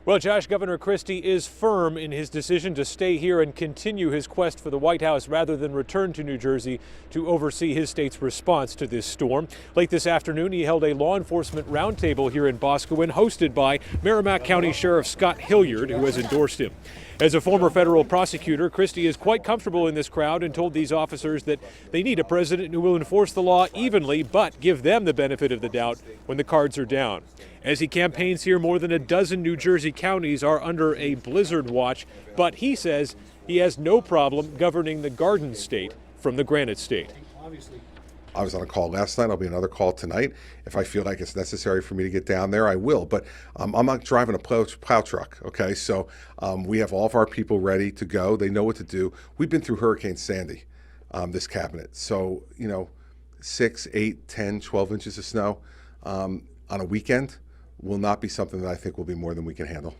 Well, Josh, Governor Christie is firm in his decision to stay here and continue his quest for the White House rather than return to New Jersey to oversee his state's response to this storm. Late this afternoon, he held a law enforcement roundtable here in Boscawen, hosted by Merrimack County Sheriff Scott Hilliard, who has endorsed him. As a former federal prosecutor, Christie is quite comfortable in this crowd and told these officers that they need a president who will enforce the law evenly, but give them the benefit of the doubt when the cards are down. As he campaigns here, more than a dozen New Jersey counties are under a blizzard watch, but he says he has no problem governing the Garden State from the Granite State. I was on a call last night. I'll be another call tonight. If I feel like it's necessary for me to get down there, I will. But I'm not driving a plow truck, okay? So we have all of our people ready to go. They know what to do. We've been through Hurricane Sandy, this cabinet. So, 6, 8, 10, 12 inches of snow on a weekend will not be something that I think will be more than we can handle.